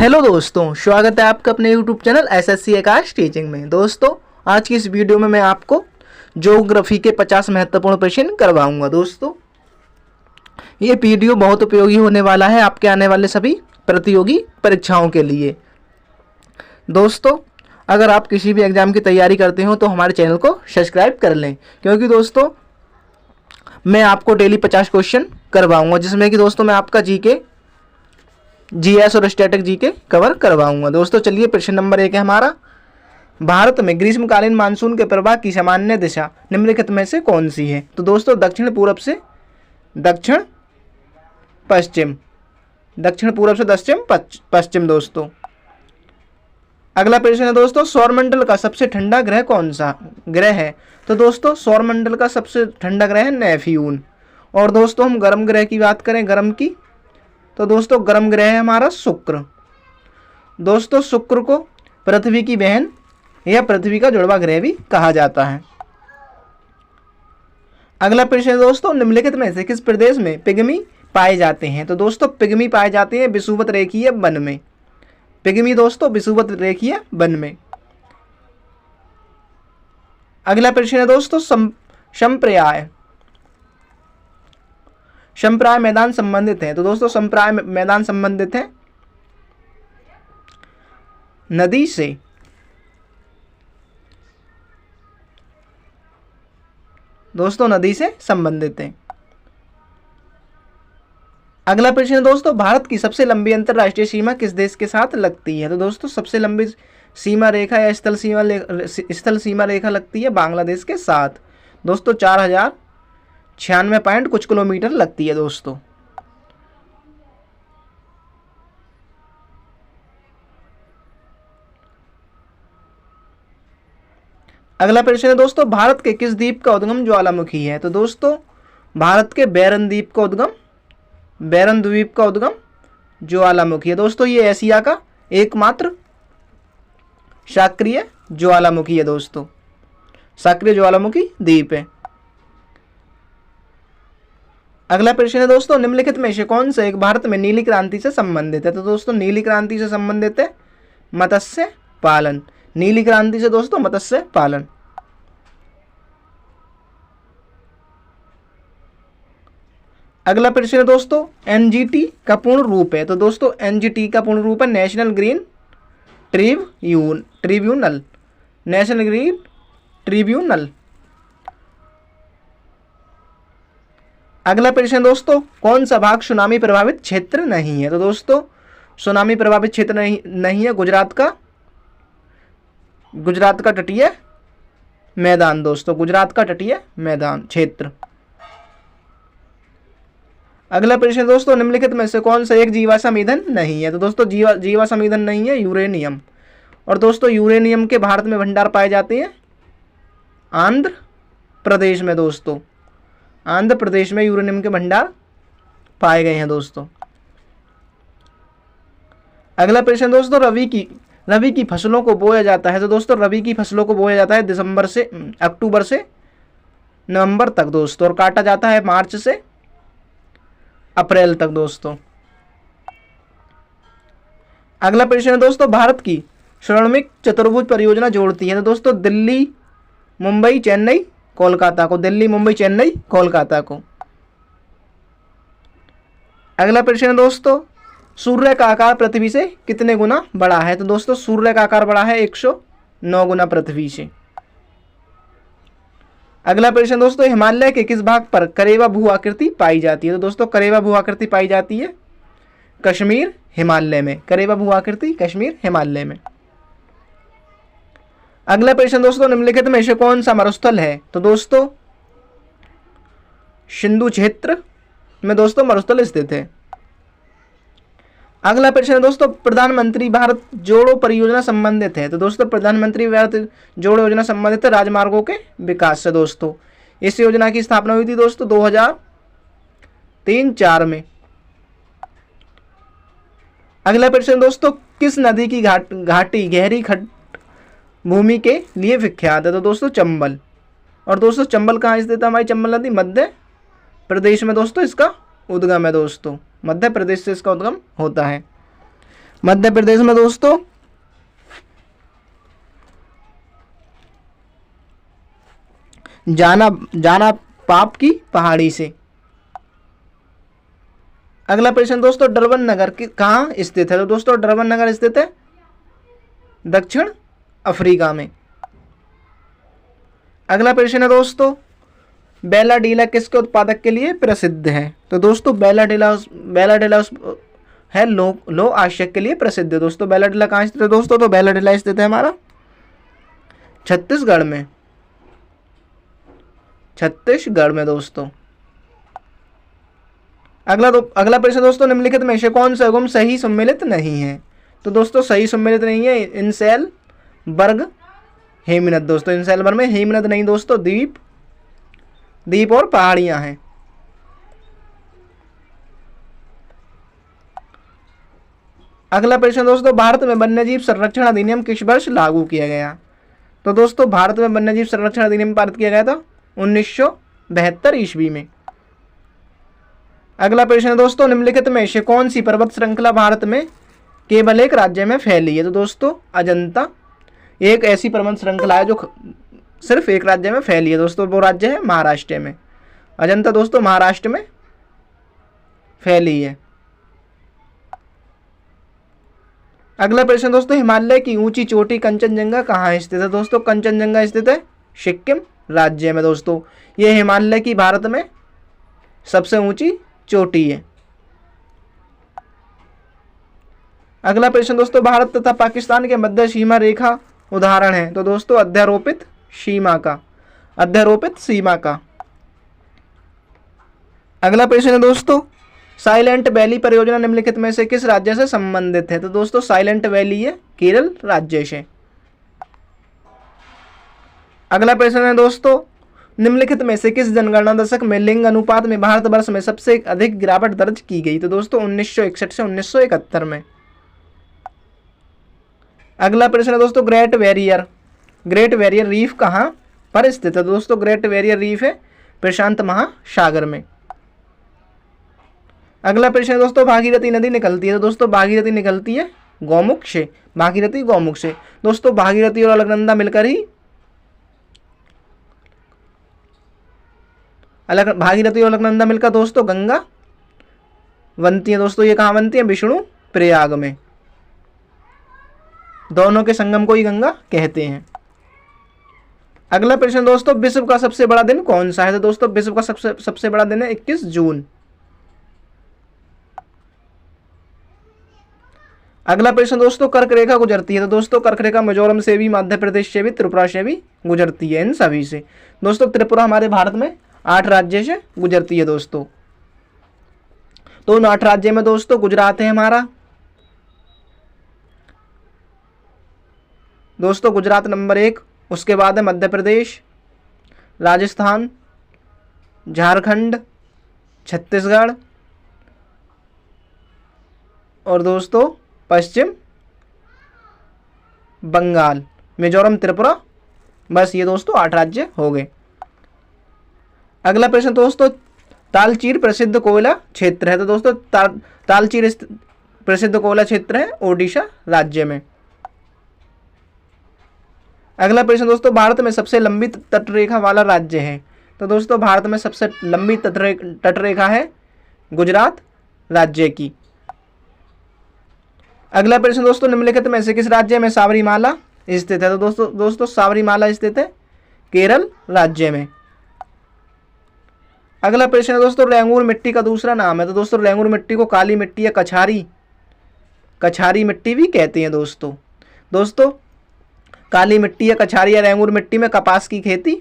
Hello दोस्तों, स्वागत है आपका अपने यूट्यूब चैनल एसएससी आकाश टीचिंग में। दोस्तों, आज की इस वीडियो में मैं आपको ज्योग्राफी के 50 महत्वपूर्ण प्रश्न करवाऊंगा। दोस्तों, ये वीडियो बहुत उपयोगी होने वाला है आपके आने वाले सभी प्रतियोगी परीक्षाओं के लिए। दोस्तों, अगर आप किसी भी एग्ज़ाम की तैयारी करते हो तो हमारे चैनल को सब्सक्राइब कर लें, क्योंकि दोस्तों मैं आपको डेली 50 क्वेश्चन करवाऊँगा, जिसमें कि दोस्तों मैं आपका जीएस और स्टैटिक जीके कवर करवाऊंगा। दोस्तों चलिए, प्रश्न नंबर 1 है हमारा, भारत में ग्रीष्मकालीन मानसून के प्रवाह की सामान्य दिशा निम्नलिखित में से कौन सी है? तो दोस्तों दक्षिण पूरब से दक्षिण पश्चिम, दक्षिण पूरब से दक्षिण पश्चिम। दोस्तों अगला प्रश्न है दोस्तों, सौरमंडल का सबसे ठंडा ग्रह कौन सा ग्रह है? तो दोस्तों सौरमंडल का सबसे ठंडा ग्रह है नेपच्यून। और दोस्तों हम गर्म ग्रह की बात करें, गर्म की, तो दोस्तों गर्म ग्रह है हमारा शुक्र। दोस्तों शुक्र को पृथ्वी की बहन या पृथ्वी का जुड़वा ग्रह भी कहा जाता है। अगला प्रश्न है दोस्तों, निम्नलिखित में से किस प्रदेश में पिग्मी पाए जाते हैं? तो दोस्तों पिग्मी पाए जाते हैं विषुवत रेखीय वन में। पिग्मी दोस्तों विषुवत रेखीय वन में। अगला प्रश्न है दोस्तों, संप्राय मैदान संबंधित है। तो दोस्तों संप्राय मैदान संबंधित है नदी से। दोस्तों नदी से संबंधित है। अगला प्रश्न है दोस्तों, भारत की सबसे लंबी अंतरराष्ट्रीय सीमा किस देश के साथ लगती है? तो दोस्तों सबसे लंबी सीमा रेखा या स्थल सीमा रेखा लगती है बांग्लादेश के साथ। दोस्तों 4096 कुछ किलोमीटर लगती है। दोस्तों अगला प्रश्न है दोस्तों, भारत के किस द्वीप का उद्गम ज्वालामुखी है? तो दोस्तों भारत के बैरन द्वीप का उद्गम ज्वालामुखी है। दोस्तों ये एशिया का एकमात्र सक्रिय ज्वालामुखी है। दोस्तों सक्रिय ज्वालामुखी द्वीप है। अगला प्रश्न है दोस्तों, निम्नलिखित में से कौन सा एक भारत में नीली क्रांति से संबंधित है? तो दोस्तों नीली क्रांति से संबंधित है मत्स्य पालन। नीली क्रांति से दोस्तों मत्स्य पालन। अगला प्रश्न है दोस्तों, एनजीटी का पूर्ण रूप है? तो दोस्तों एनजीटी का पूर्ण रूप है national green tribunal. National green tribunal. अगला प्रश्न दोस्तों, कौन सा भाग सुनामी प्रभावित क्षेत्र नहीं है? तो दोस्तों सुनामी प्रभावित क्षेत्र नहीं है गुजरात का तटीय मैदान। दोस्तों गुजरात का तटीय मैदान क्षेत्र। अगला प्रश्न दोस्तों, निम्नलिखित में से कौन सा एक जीवाश्म ईंधन नहीं है? तो दोस्तों जीवाश्म ईंधन नहीं है यूरेनियम। और दोस्तों यूरेनियम के भारत में भंडार पाए जाते हैं आंध्र प्रदेश में। दोस्तों आंध्र प्रदेश में यूरेनियम के भंडार पाए गए हैं। दोस्तों अगला प्रश्न दोस्तों, रबी की फसलों को बोया जाता है? तो दोस्तों रबी की फसलों को बोया जाता है अक्टूबर से नवंबर तक। दोस्तों और काटा जाता है मार्च से अप्रैल तक। दोस्तों अगला प्रश्न है दोस्तों, भारत की स्वर्णिम चतुर्भुज परियोजना जोड़ती है? तो दोस्तों दिल्ली मुंबई चेन्नई कोलकाता को। दिल्ली मुंबई चेन्नई कोलकाता को। अगला प्रश्न है दोस्तों, सूर्य का आकार पृथ्वी से कितने गुना बड़ा है? तो दोस्तों सूर्य का आकार बड़ा है 109 गुना पृथ्वी से। अगला प्रश्न दोस्तों, हिमालय के किस भाग पर करेवा भू आकृति पाई जाती है? तो दोस्तों करेवा भू आकृति पाई जाती है कश्मीर हिमालय में। करेवा भू आकृति कश्मीर हिमालय में। अगला प्रश्न दोस्तों, निम्नलिखित में से कौन सा मरुस्थल है? तो दोस्तों सिंधु क्षेत्र में दोस्तों मरुस्थल स्थित है। अगला प्रश्न है दोस्तों, प्रधानमंत्री भारत जोड़ो परियोजना संबंधित है? तो दोस्तों प्रधानमंत्री भारत जोड़ो योजना संबंधित है राजमार्गों के विकास से। दोस्तों इस योजना की स्थापना हुई थी दोस्तों 2003-04 में। अगला प्रश्न दोस्तों, किस नदी की घाटी गहरी खड्ड भूमि के लिए विख्यात है? तो दोस्तों चंबल। और दोस्तों चंबल कहाँ स्थित है? हमारी चंबल नदी मध्य प्रदेश में दोस्तों इसका उद्गम है। दोस्तों मध्य प्रदेश से इसका उद्गम होता है। मध्य प्रदेश में दोस्तों जाना पाप की पहाड़ी से। अगला प्रश्न दोस्तों, डरबन नगर की कहाँ स्थित है? तो दोस्तों डरबन नगर स्थित है दक्षिण अफ्रीका में। अगला प्रश्न है दोस्तों, बेलाडीला किसके उत्पादक के लिए प्रसिद्ध है? तो दोस्तों बेलाडीला है लो आश्चर्य के लिए प्रसिद्ध है। दोस्तों बेलाडीला कहाँ स्थित है दोस्तों? तो बेलाडीला स्थित है हमारा छत्तीसगढ़ में, छत्तीसगढ़ में दोस्तों। अगला प्रश्न दोस्तों, निम्नलिखित में से कौन सा उगम सही सम्मिलित नहीं है? तो दोस्तों सही सम्मिलित नहीं है इंसैल बर्ग हेमनद। दोस्तों इंसैल बर्ग में हेमनद नहीं दोस्तों, द्वीप और पहाड़ियां हैं। अगला प्रश्न दोस्तों, भारत में वन्यजीव संरक्षण अधिनियम किस वर्ष लागू किया गया? तो दोस्तों भारत में वन्यजीव संरक्षण अधिनियम पारित किया गया था 1972 ईस्वी में। अगला प्रश्न है दोस्तों, निम्नलिखित में से कौन सी पर्वत श्रृंखला भारत में केवल एक राज्य में फैली है? तो दोस्तों अजंता एक ऐसी पर्वत श्रृंखला है जो सिर्फ एक राज्य में फैली है। दोस्तों वो राज्य है महाराष्ट्र में। अजंता दोस्तों महाराष्ट्र में फैली है। अगला प्रश्न दोस्तों, हिमालय की ऊंची चोटी कंचनजंगा कहाँ स्थित है? दोस्तों कंचनजंगा स्थित है सिक्किम राज्य में। दोस्तों ये हिमालय की भारत में सबसे ऊंची चोटी है। अगला प्रश्न दोस्तों, भारत तथा पाकिस्तान के मध्य सीमा रेखा उदाहरण है? तो दोस्तों अध्यारोपित सीमा का। अगला प्रश्न है दोस्तों, साइलेंट वैली परियोजना निम्नलिखित में से किस राज्य से संबंधित है? तो दोस्तों साइलेंट वैली है केरल राज्य से। अगला प्रश्न है दोस्तों, निम्नलिखित में से किस जनगणना दशक में लिंग अनुपात में भारतवर्ष में सबसे अधिक गिरावट दर्ज की गई? तो दोस्तों 1961 से 1971 में। अगला प्रश्न है दोस्तों, ग्रेट बैरियर रीफ कहाँ पर स्थित है? दोस्तों ग्रेट बैरियर रीफ है प्रशांत महासागर में। अगला प्रश्न है दोस्तों, भागीरथी नदी निकलती है? तो दोस्तों भागीरथी निकलती है गौमुख से, भागीरथी गौमुख से। दोस्तों भागीरथी और अलकनंदा मिलकर ही भागीरथी और अलकनंदा मिलकर दोस्तों गंगा बनती है। दोस्तों ये कहाँ बनती है? विष्णु प्रयाग में। दोनों के संगम को ही गंगा कहते हैं। अगला प्रश्न दोस्तों, विश्व का सबसे बड़ा दिन कौन सा है? तो दोस्तों विश्व का सबसे बड़ा दिन है 21 जून। अगला प्रश्न दोस्तों, कर्क रेखा गुजरती है? तो दोस्तों कर्क रेखा मिजोरम से भी, मध्य प्रदेश से भी, त्रिपुरा से भी गुजरती है, इन सभी से। दोस्तों त्रिपुरा हमारे भारत में 8 राज्य से गुजरती है दोस्तों। तो उन 8 राज्य में दोस्तों गुजरात है हमारा। दोस्तों गुजरात नंबर 1, उसके बाद है मध्य प्रदेश, राजस्थान, झारखंड, छत्तीसगढ़ और दोस्तों पश्चिम बंगाल, मिजोरम, त्रिपुरा। बस ये दोस्तों 8 राज्य हो गए। अगला प्रश्न दोस्तों, तालचीर प्रसिद्ध कोयला क्षेत्र है? तो दोस्तों तालचीर प्रसिद्ध कोयला क्षेत्र है ओडिशा राज्य में। अगला प्रश्न दोस्तों, भारत में सबसे लंबी तटरेखा वाला राज्य है? तो दोस्तों भारत में सबसे लंबी तटरेखा है गुजरात राज्य की। अगला प्रश्न दोस्तों, निम्नलिखित में से किस राज्य में साबरीमाला स्थित है? तो दोस्तों साबरीमाला स्थित है केरल राज्य में। अगला प्रश्न है दोस्तों, रेंगूर मिट्टी का दूसरा नाम है? तो दोस्तों रेंगूर मिट्टी को काली मिट्टी या कछारी मिट्टी भी कहते हैं दोस्तों काली मिट्टी या कछारी या रेंगूर मिट्टी में कपास की खेती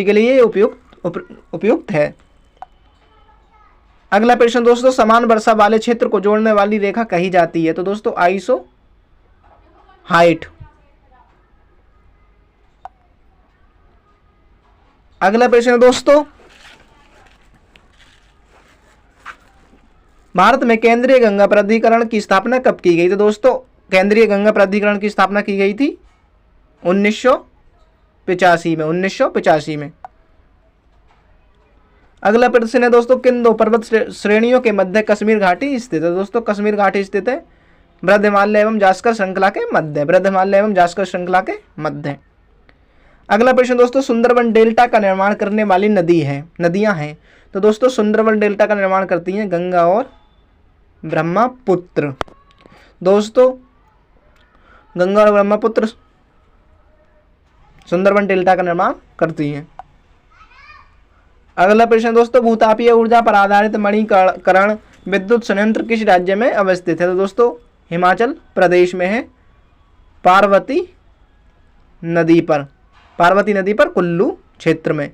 के लिए उपयुक्त है। अगला प्रश्न दोस्तों, समान वर्षा वाले क्षेत्र को जोड़ने वाली रेखा कही जाती है? तो दोस्तों आइसो हाइट। अगला प्रश्न दोस्तों, भारत में केंद्रीय गंगा प्राधिकरण की स्थापना कब की गई? तो दोस्तों केंद्रीय गंगा प्राधिकरण की स्थापना की गई थी 1985 में। अगला प्रश्न है दोस्तों, किन दो पर्वत श्रेणियों के मध्य कश्मीर घाटी स्थित है? दोस्तों कश्मीर घाटी स्थित है वृद्ध हिमालय एवं जास्कर श्रृंखला के मध्य, वृद्ध हिमालय एवं जास्कर श्रृंखला के मध्य। अगला प्रश्न दोस्तों, सुंदरबन डेल्टा का निर्माण करने वाली नदियां हैं। तो दोस्तों सुंदरबन डेल्टा का निर्माण करती हैं गंगा और ब्रह्मपुत्र। दोस्तों गंगा और ब्रह्मपुत्र सुंदरबन डेल्टा का निर्माण करती हैं। अगला प्रश्न दोस्तों, भूतापीय ऊर्जा पर आधारित मणिकरण विद्युत संयंत्र किस राज्य में अवस्थित है? तो दोस्तों हिमाचल प्रदेश में है, पार्वती नदी पर कुल्लू क्षेत्र में।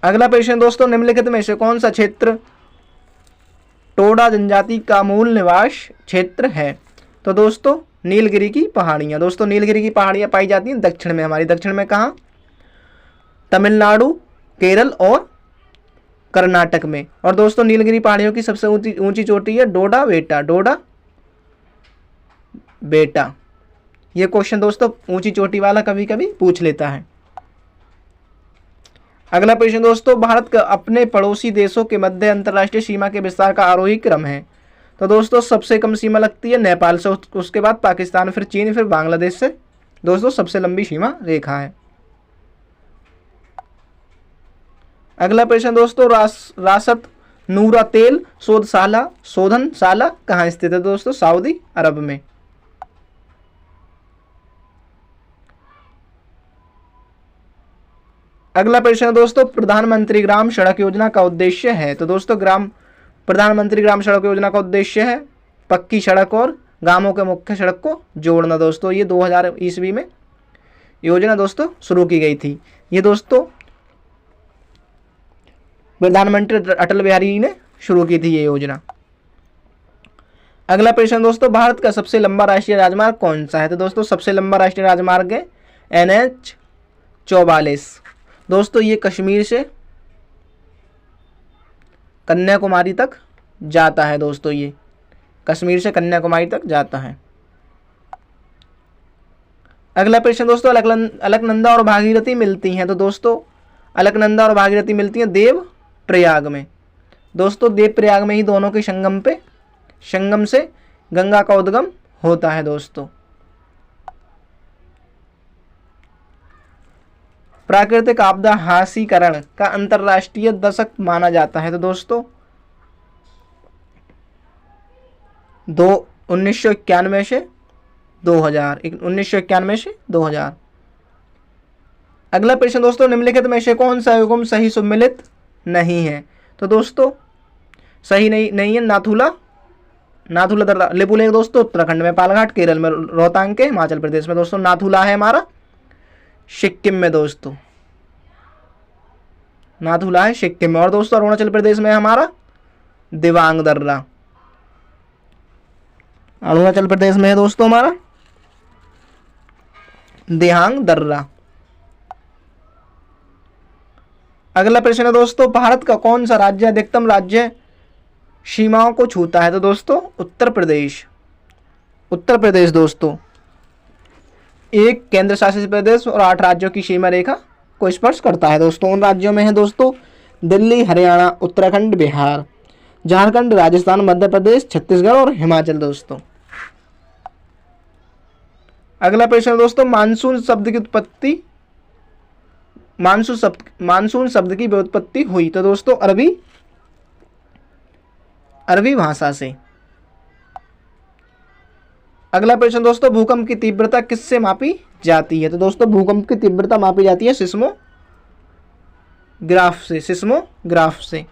अगला प्रश्न दोस्तों, निम्नलिखित में से कौन सा क्षेत्र टोडा जनजाति का मूल निवास क्षेत्र है? तो दोस्तों नीलगिरी की पहाड़ियां। दोस्तों नीलगिरी की पहाड़ियां पाई जाती हैं दक्षिण में, हमारी दक्षिण में कहाँ? तमिलनाडु, केरल और कर्नाटक में। और दोस्तों नीलगिरी पहाड़ियों की सबसे ऊंची चोटी है डोडा बेटा। ये क्वेश्चन दोस्तों ऊंची चोटी वाला कभी कभी पूछ लेता है। अगला प्रश्न दोस्तों, भारत का अपने पड़ोसी देशों के मध्य अंतर्राष्ट्रीय सीमा के विस्तार का आरोही क्रम है। तो दोस्तों सबसे कम सीमा लगती है नेपाल से, उसके बाद पाकिस्तान, फिर चीन, फिर बांग्लादेश से दोस्तों सबसे लंबी सीमा रेखा है। अगला प्रश्न दोस्तों, रासत नूरा तेल शोधनशाला कहाँ स्थित है? दोस्तों सऊदी अरब में। अगला प्रश्न दोस्तों, प्रधानमंत्री ग्राम सड़क योजना का उद्देश्य है। तो दोस्तों प्रधानमंत्री ग्राम सड़क योजना का उद्देश्य है पक्की सड़क और गांवों के मुख्य सड़क को जोड़ना। दोस्तों ये 2000 ईस्वी में योजना दोस्तों शुरू की गई थी। ये दोस्तों प्रधानमंत्री अटल बिहारी ने शुरू की थी ये योजना। अगला प्रश्न दोस्तों, भारत का सबसे लंबा राष्ट्रीय राजमार्ग कौन सा है? तो दोस्तों सबसे लंबा राष्ट्रीय राजमार्ग है NH-44। दोस्तों ये कश्मीर से कन्याकुमारी तक जाता है। दोस्तों ये कश्मीर से कन्याकुमारी तक जाता है। अगला प्रश्न दोस्तों, अलकनंदा और भागीरथी मिलती हैं। तो दोस्तों अलकनंदा और भागीरथी मिलती हैं देव प्रयाग में। दोस्तों देव प्रयाग में ही दोनों के संगम से गंगा का उद्गम होता है। दोस्तों प्राकृतिक आपदा हाशीकरण का अंतर्राष्ट्रीय दशक माना जाता है। तो दोस्तों 1991 से 2000। अगला प्रश्न दोस्तों, निम्नलिखित में से कौन सा युग्म सही सुमेलित नहीं है? तो दोस्तों सही नहीं है नाथुला दर्रा लिपुलेख दोस्तों उत्तराखंड में, पालघाट केरल में, रोहतांग के हिमाचल प्रदेश में। दोस्तों नाथुला है हमारा सिक्किम में। दोस्तों नाथुला है सिक्किम में। और दोस्तों अरुणाचल प्रदेश में हमारा दिबांग दर्रा, अरुणाचल प्रदेश में है दोस्तों हमारा दिहांग दर्रा। अगला प्रश्न है दोस्तों, भारत का कौन सा राज्य अधिकतम राज्य सीमाओं को छूता है? तो दोस्तों उत्तर प्रदेश दोस्तों एक केंद्र शासित प्रदेश और 8 राज्यों की सीमा रेखा को स्पर्श करता है। दोस्तों उन राज्यों में है दोस्तों दिल्ली, हरियाणा, उत्तराखंड, बिहार, झारखंड, राजस्थान, मध्य प्रदेश, छत्तीसगढ़ और हिमाचल। दोस्तों अगला प्रश्न दोस्तों, मानसून शब्द की व्युत्पत्ति हुई। तो दोस्तों अरबी भाषा से। अगला प्रश्न दोस्तों, भूकंप की तीव्रता किससे मापी जाती है? तो दोस्तों भूकंप की तीव्रता मापी जाती है सिस्मोग्राफ से।